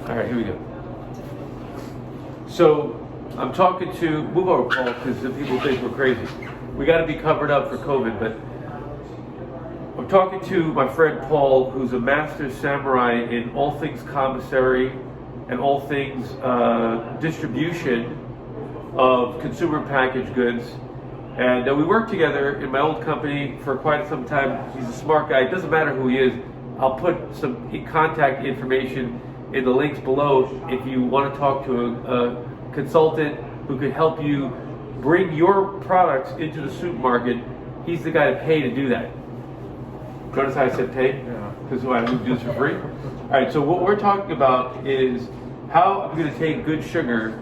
All right, here we go. So I'm talking to, move over, Paul, because people think we're crazy. We got to be covered up for COVID, but I'm talking to my friend Paul, who's a master samurai in all things commissary and all things distribution of consumer packaged goods. And we worked together in my old company for quite some time. He's a smart guy. It doesn't matter who he is. I'll put some contact information in the links below if you want to talk to a consultant who could help you bring your products into the supermarket. He's the guy to pay to do that. Notice how I said pay? Because I would do this for free. All right, so what we're talking about is how I'm going to take good sugar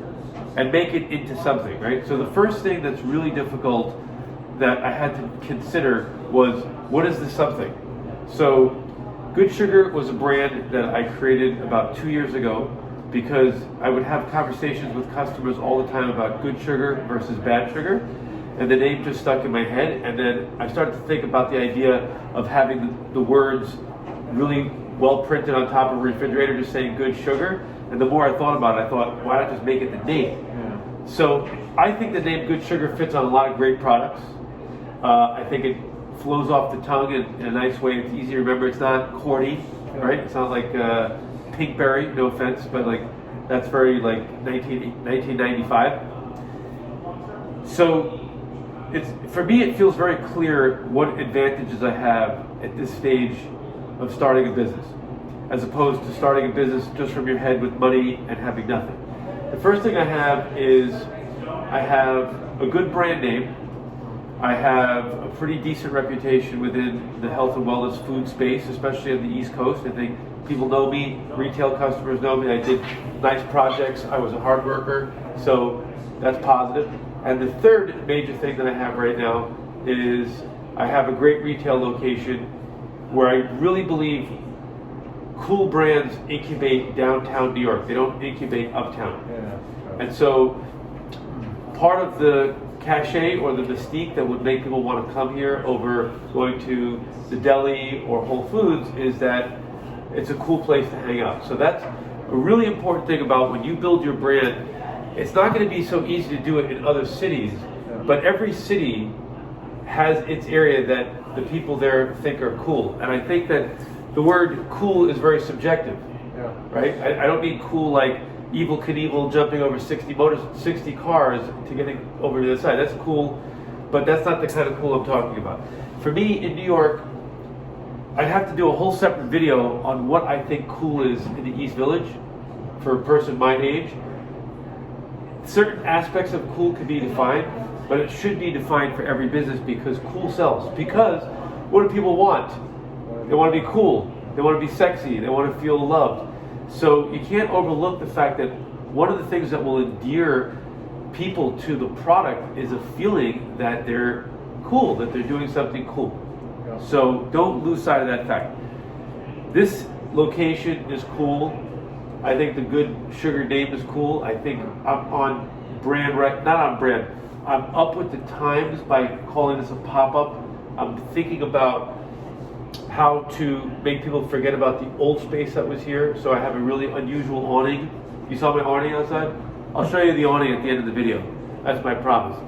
and make it into something, right? So the first thing that's really difficult that I had to consider was, what is this something? So Good Sugar was a brand that I created about 2 years ago because I would have conversations with customers all the time about good sugar versus bad sugar, and the name just stuck in my head. And then I started to think about the idea of having the words really well printed on top of a refrigerator, just saying good sugar. And the more I thought about it, I thought, why not just make it the name? Yeah. So I think the name Good Sugar fits on a lot of great products. I think it flows off the tongue in a nice way. It's easy to remember. It's not corny, right? It sounds like Pinkberry, no offense, but like that's very like 1995. So for me, it feels very clear what advantages I have at this stage of starting a business, as opposed to starting a business just from your head with money and having nothing. The first thing I have is I have a good brand name. I have a pretty decent reputation within the health and wellness food space, especially on the East Coast. I think people know me, retail customers know me. I did nice projects. I was a hard worker, so that's positive. And the third major thing that I have right now is I have a great retail location where I really believe cool brands incubate downtown New York. They don't incubate uptown. Yeah. And so part of the cachet or the mystique that would make people want to come here over going to the deli or Whole Foods is that it's a cool place to hang out. So that's a really important thing about when you build your brand. It's not going to be so easy to do it in other cities, but every city has its area that the people there think are cool. And I think that the word cool is very subjective, right? I don't mean cool like Evel Knievel jumping over 60 cars to get over to the other side. That's cool, but that's not the kind of cool I'm talking about. For me, in New York, I'd have to do a whole separate video on what I think cool is in the East Village for a person my age. Certain aspects of cool can be defined, but it should be defined for every business because cool sells. Because what do people want? They want to be cool. They want to be sexy. They want to feel loved. So you can't overlook the fact that one of the things that will endear people to the product is a feeling that they're cool, that they're doing something cool. So don't lose sight of that fact. This location is cool. I think the Good Sugar name is cool. I think I'm on brand, right? Not on brand. I'm up with the times by calling this a pop-up. I'm thinking about how to make people forget about the old space that was here. So I have a really unusual awning. You saw my awning outside? I'll show you the awning at the end of the video. That's my promise.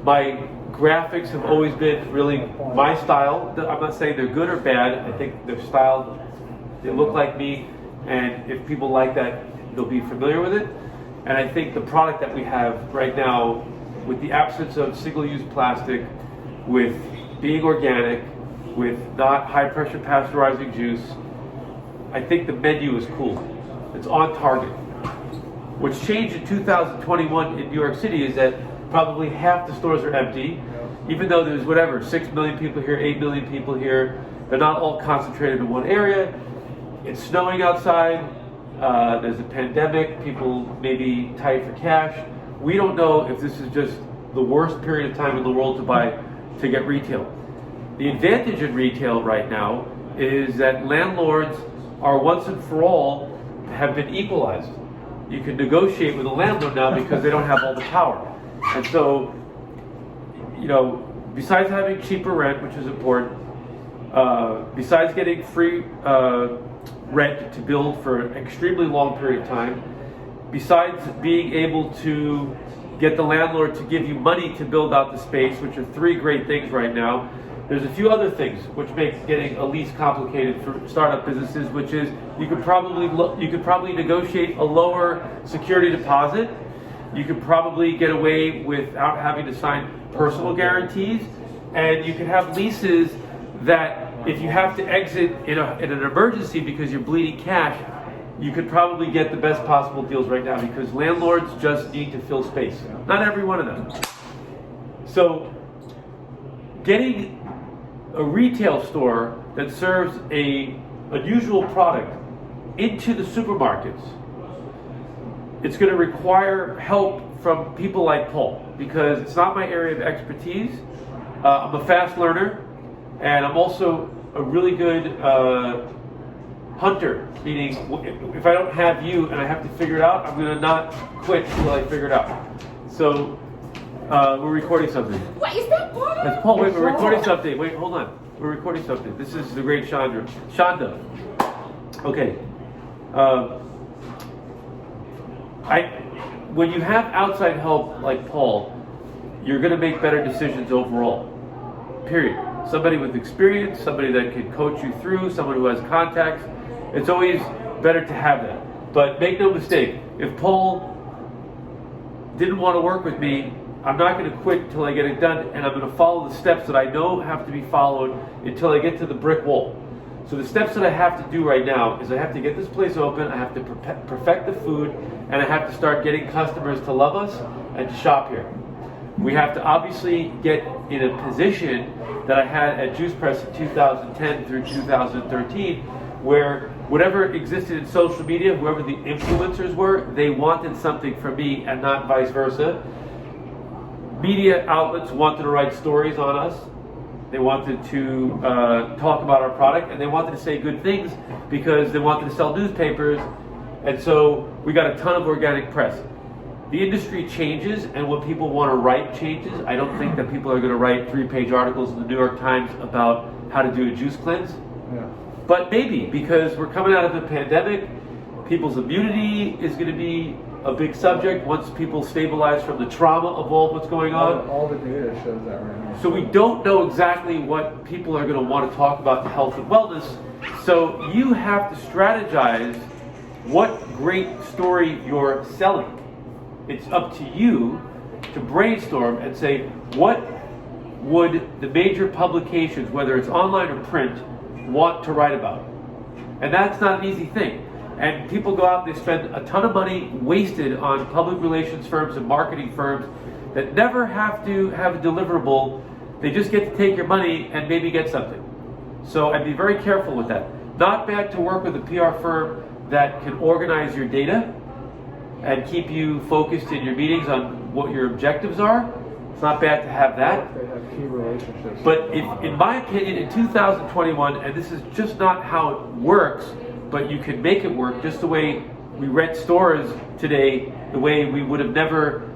My graphics have always been really my style. I'm not saying they're good or bad. I think they're styled. They look like me. And if people like that, they'll be familiar with it. And I think the product that we have right now, with the absence of single-use plastic, with being organic, with not high-pressure pasteurizing juice, I think the menu is cool. It's on target. What's changed in 2021 in New York City is that probably half the stores are empty, even though there's 6 million people here, 8 million people here. They're not all concentrated in one area. It's snowing outside, there's a pandemic, people may be tight for cash. We don't know if this is just the worst period of time in the world to get retail. The advantage in retail right now is that landlords are once and for all have been equalized. You can negotiate with a landlord now because they don't have all the power. And so, besides having cheaper rent, which is important, besides getting free rent to build for an extremely long period of time. Besides being able to get the landlord to give you money to build out the space, which are three great things right now, there's a few other things which makes getting a lease complicated for startup businesses, which is you could probably negotiate a lower security deposit. You could probably get away without having to sign personal guarantees, and you can have leases that if you have to exit in an emergency because you're bleeding cash, you could probably get the best possible deals right now because landlords just need to fill space. Not every one of them. So getting a retail store that serves a unusual product into the supermarkets, it's going to require help from people like Paul because it's not my area of expertise. I'm a fast learner, and I'm also a really good hunter, meaning if I don't have you and I have to figure it out, I'm going to not quit until I figure it out. So we're recording something. What is that, Paul? That's Paul. Wait, we're recording something. Wait, hold on. We're recording something. This is the great Shonda. Okay. When you have outside help like Paul, you're going to make better decisions overall. Period. Somebody with experience, somebody that can coach you through, someone who has contacts. It's always better to have that. But make no mistake, if Paul didn't want to work with me, I'm not going to quit until I get it done, and I'm going to follow the steps that I know have to be followed until I get to the brick wall. So the steps that I have to do right now is I have to get this place open, I have to perfect the food, and I have to start getting customers to love us and to shop here. We have to obviously get in a position that I had at Juice Press in 2010 through 2013, where whatever existed in social media, whoever the influencers were, they wanted something from me and not vice versa. Media outlets wanted to write stories on us. They wanted to talk about our product, and they wanted to say good things because they wanted to sell newspapers. And so we got a ton of organic press. The industry changes, and what people want to write changes. I don't think that people are going to write 3-page articles in the New York Times about how to do a juice cleanse. Yeah. But maybe, because we're coming out of a pandemic, people's immunity is going to be a big subject once people stabilize from the trauma of all what's going on. All the data shows that right now. So we don't know exactly what people are going to want to talk about in health and wellness. So you have to strategize what great story you're selling. It's up to you to brainstorm and say, what would the major publications, whether it's online or print, want to write about? And that's not an easy thing. And people go out and they spend a ton of money wasted on public relations firms and marketing firms that never have to have a deliverable. They just get to take your money and maybe get something. So I'd be very careful with that. Not bad to work with a PR firm that can organize your data and keep you focused in your meetings on what your objectives are. It's not bad to have that. They have key relationships. But in my opinion, in 2021, and this is just not how it works, but you can make it work just the way we rent stores today, the way we would have never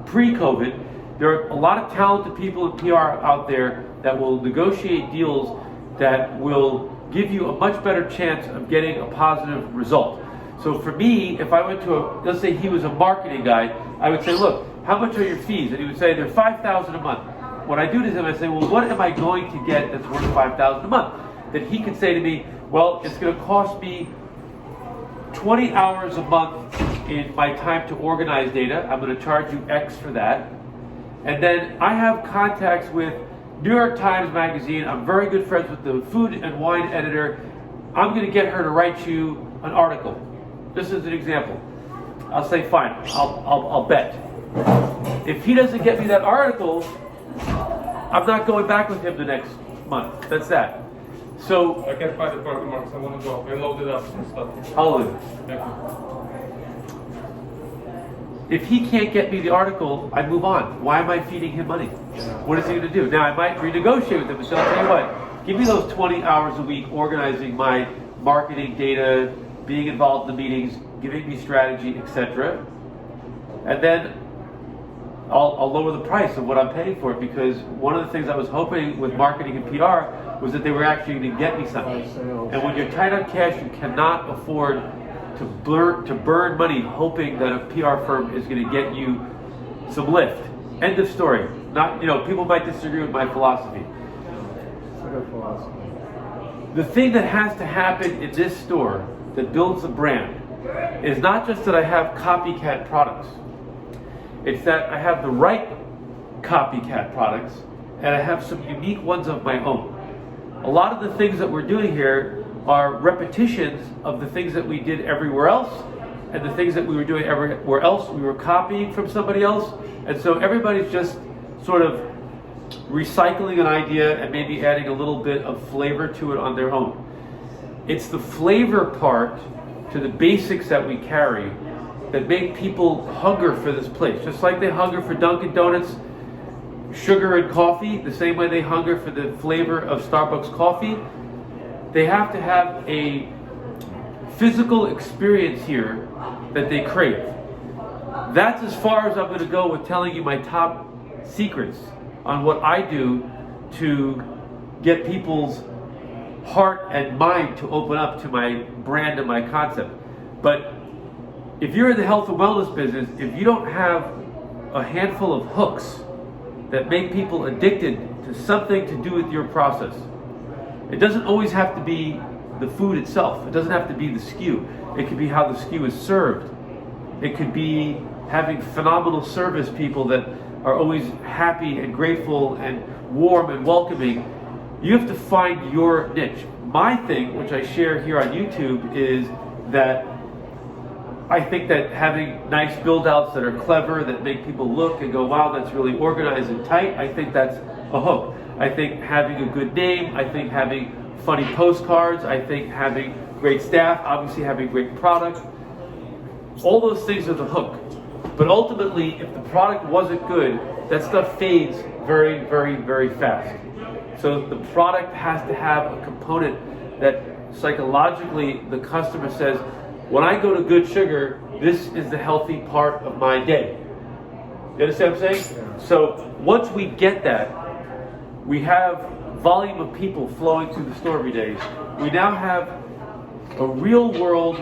pre-COVID. There are a lot of talented people in PR out there that will negotiate deals that will give you a much better chance of getting a positive result. So for me, if I went to let's say he was a marketing guy, I would say, look, how much are your fees? And he would say, they're $5,000 a month. What I do to him, I say, well, what am I going to get that's worth $5,000 a month? Then he could say to me, well, it's going to cost me 20 hours a month in my time to organize data. I'm going to charge you X for that. And then I have contacts with New York Times Magazine. I'm very good friends with the food and wine editor. I'm going to get her to write you an article. This is an example. I'll say, fine, I'll bet. If he doesn't get me that article, I'm not going back with him the next month. That's that. So I can't find the parking marks. I want to go. I loaded up and stuff. hallelujah. Thank you. If he can't get me the article, I move on. Why am I feeding him money? What is he going to do? Now, I might renegotiate with him and say, I'll tell you what, give me those 20 hours a week organizing my marketing data, being involved in the meetings, giving me strategy, etc. And then I'll lower the price of what I'm paying for it, because one of the things I was hoping with marketing and PR was that they were actually going to get me something. By sales. And when you're tight on cash, you cannot afford to burn money hoping that a PR firm is going to get you some lift. End of story. Not, people might disagree with my philosophy. It's a good philosophy. The thing that has to happen in this store that builds a brand is not just that I have copycat products. It's that I have the right copycat products and I have some unique ones of my own. A lot of the things that we're doing here are repetitions of the things that we did everywhere else, and the things that we were doing everywhere else we were copying from somebody else. And so everybody's just sort of recycling an idea and maybe adding a little bit of flavor to it on their own. It's the flavor part to the basics that we carry that make people hunger for this place. Just like they hunger for Dunkin' Donuts sugar and coffee, the same way they hunger for the flavor of Starbucks coffee, they have to have a physical experience here that they crave. That's as far as I'm going to go with telling you my top secrets on what I do to get people's heart and mind to open up to my brand and my concept. But if you're in the health and wellness business, if you don't have a handful of hooks that make people addicted to something to do with your process, it doesn't always have to be the food itself. It doesn't have to be the SKU. It could be how the SKU is served. It could be having phenomenal service people that are always happy and grateful and warm and welcoming. You have to find your niche. My thing, which I share here on YouTube, is that I think that having nice build outs that are clever, that make people look and go, wow, that's really organized and tight, I think that's a hook. I think having a good name, I think having funny postcards, I think having great staff, obviously having great product, all those things are the hook. But ultimately, if the product wasn't good, that stuff fades very, very, very fast. So the product has to have a component that psychologically the customer says, when I go to Good Sugar, this is the healthy part of my day. You understand what I'm saying? Yeah. So once we get that, we have volume of people flowing through the store every day. We now have a real world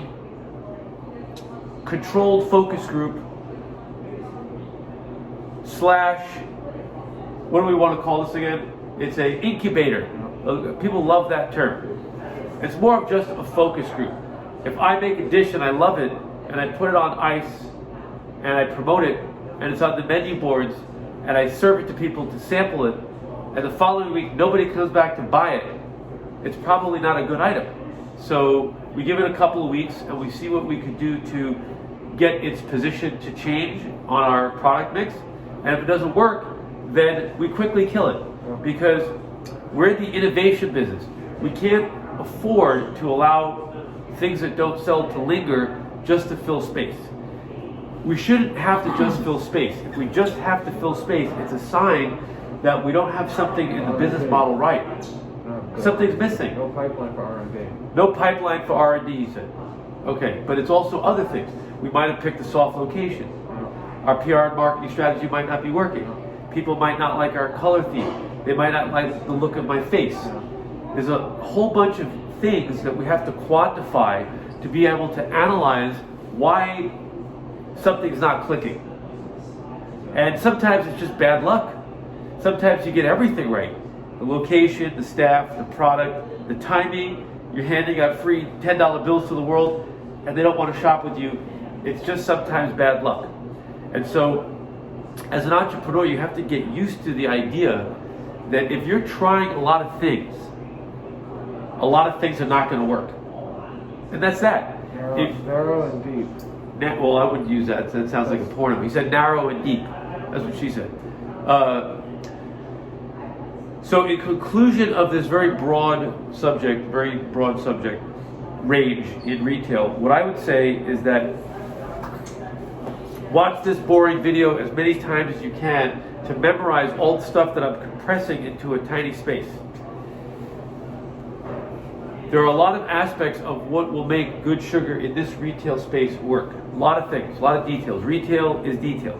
controlled focus group slash, what do we want to call this again? It's an incubator. People love that term. It's more of just a focus group. If I make a dish and I love it, and I put it on ice, and I promote it, and it's on the menu boards, and I serve it to people to sample it, and the following week nobody comes back to buy it, it's probably not a good item. So we give it a couple of weeks, and we see what we could do to get its position to change on our product mix. And if it doesn't work, then we quickly kill it, because we're in the innovation business. We can't afford to allow things that don't sell to linger just to fill space. We shouldn't have to just fill space. If we just have to fill space, it's a sign that we don't have something in the business model right. Something's missing. No pipeline for R&D. No pipeline for R&D, he said. Okay, but it's also other things. We might have picked a soft location. Our PR and marketing strategy might not be working. People might not like our color theme. They might not like the look of my face. There's a whole bunch of things that we have to quantify to be able to analyze why something's not clicking. And sometimes it's just bad luck. Sometimes you get everything right. The location, the staff, the product, the timing. You're handing out free $10 bills to the world and they don't want to shop with you. It's just sometimes bad luck. And so as an entrepreneur, you have to get used to the idea that if you're trying a lot of things are not going to work. And that's that. Narrow and deep. Well, I wouldn't use that. That sounds like a porno. He said narrow and deep. That's what she said. So in conclusion of this very broad subject range in retail, what I would say is that watch this boring video as many times as you can to memorize all the stuff that I'm compressing into a tiny space. There are a lot of aspects of what will make Good Sugar in this retail space work. A lot of things, a lot of details. Retail is detail.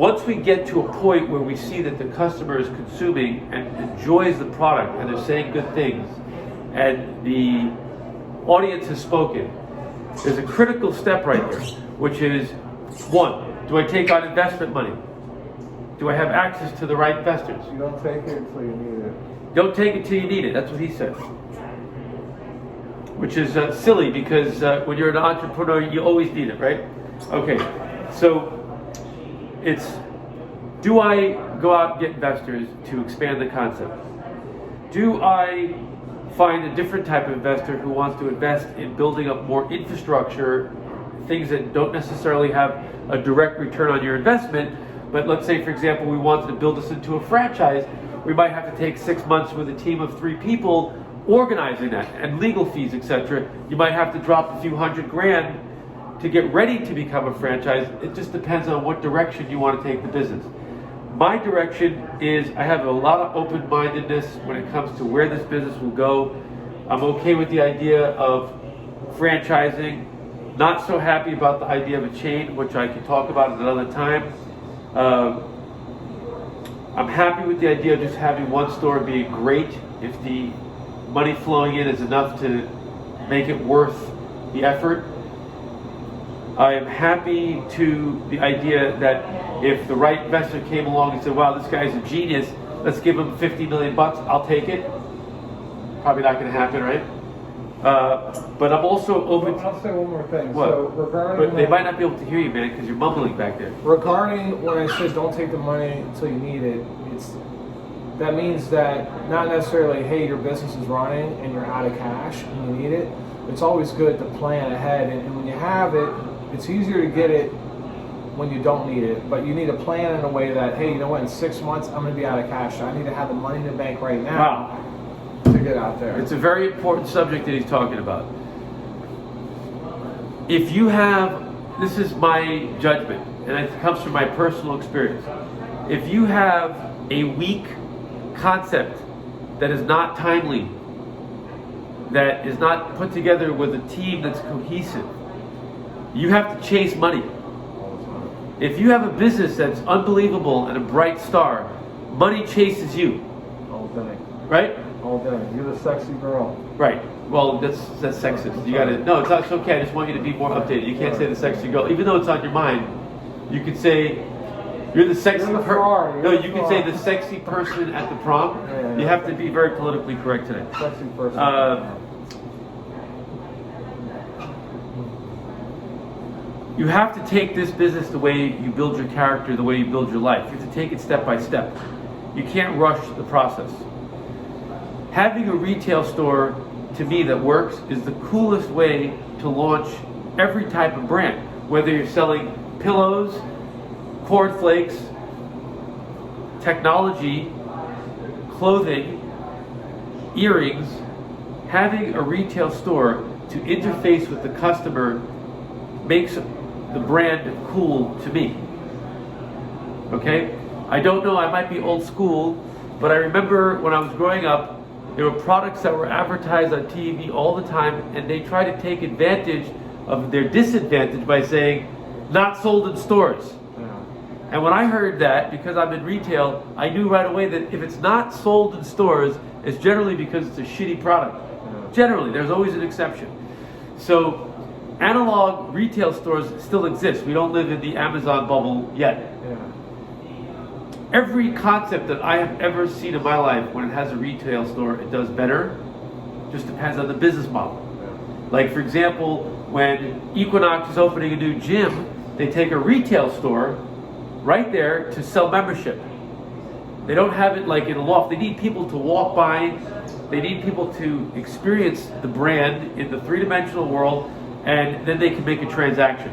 once we get to a point where we see that the customer is consuming and enjoys the product and they're saying good things and the audience has spoken, there's a critical step right here, which is, one, do I take on investment money? Do I have access to the right investors? You don't take it until you need it. Don't take it till you need it. That's what he said. Which is silly because when you're an entrepreneur, you always need it, right? Okay, so it's, do I go out and get investors to expand the concept? Do I find a different type of investor who wants to invest in building up more infrastructure, things that don't necessarily have a direct return on your investment, but let's say, for example, we wanted to build this into a franchise, we might have to take 6 months with a team of 3 people organizing that, and legal fees, etc. You might have to drop a few $100,000 to get ready to become a franchise. It just depends on what direction you want to take the business. My direction is I have a lot of open-mindedness when it comes to where this business will go. I'm okay with the idea of franchising. Not so happy about the idea of a chain, which I can talk about at another time. I'm happy with the idea of just having one store be great if the money flowing in is enough to make it worth the effort. I am happy to the idea that if the right investor came along and said, wow, this guy's a genius, let's give him $50 million, I'll take it. Probably not going to happen, right? But I'm also open to... I'll say one more thing. What? So regarding... But they might not be able to hear you, man, because you're mumbling back there. Regarding when I said don't take the money until you need it, that means that not necessarily, hey, your business is running and you're out of cash and you need it. It's always good to plan ahead, and when you have it, it's easier to get it when you don't need it, but you need to plan in a way that, hey, you know what, in 6 months I'm going to be out of cash, so I need to have the money in the bank right now to get out there. It's a very important subject that he's talking about. If you have, this is my judgment, and it comes from my personal experience. If you have a weak concept that is not timely, that is not put together with a team that's cohesive, you have to chase money. If you have a business that's unbelievable and a bright star, money chases you. All day. Right? All day. You're the sexy girl. Right. Well, that's sexist. You gotta, no, it's okay. I just want you to be more updated. You can't say the sexy girl, even though it's on your mind. You could say you're the sexy person. No, you can say the sexy person at the prom. Yeah. You have to be very politically correct today. Sexy person. You have to take this business the way you build your character, the way you build your life. You have to take it step by step. You can't rush the process. Having a retail store, to me, that works is the coolest way to launch every type of brand. Whether you're selling pillows, cornflakes, technology, clothing, earrings, having a retail store to interface with the customer makes the brand cool to me. Okay? I don't know, I might be old school, but I remember when I was growing up, there were products that were advertised on TV all the time, and they try to take advantage of their disadvantage by saying, not sold in stores. And when I heard that, because I'm in retail, I knew right away that if it's not sold in stores, it's generally because it's a shitty product. Generally, there's always an exception. So, analog retail stores still exist. We don't live in the Amazon bubble yet. Every concept that I have ever seen in my life, when it has a retail store, it does better. Just depends on the business model. Like, for example, when Equinox is opening a new gym, they take a retail store right there to sell membership. They don't have it like in a loft. They need people to walk by. They need people to experience the brand in the three-dimensional world, and then they can make a transaction.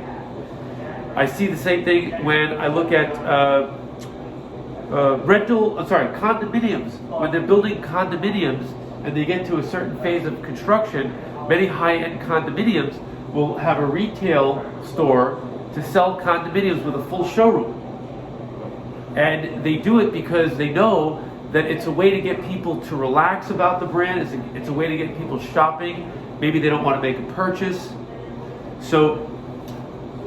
I see the same thing when I look at condominiums. When they're building condominiums and they get to a certain phase of construction, many high-end condominiums will have a retail store to sell condominiums with a full showroom. And they do it because they know that it's a way to get people to relax about the brand. It's a way to get people shopping. Maybe they don't want to make a purchase. So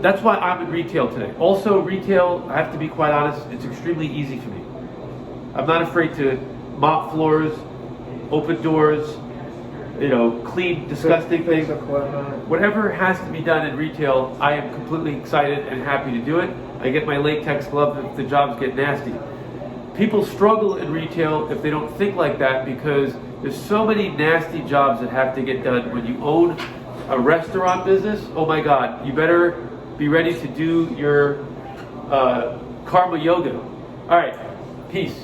that's why I'm in retail today. Also, retail, I have to be quite honest, it's extremely easy for me. I'm not afraid to mop floors, open doors, clean disgusting things. Whatever has to be done in retail, I am completely excited and happy to do it. I get my latex glove if the jobs get nasty. People struggle in retail if they don't think like that, because there's so many nasty jobs that have to get done. When you own a restaurant business, oh my God, you better be ready to do your karma yoga. All right, peace.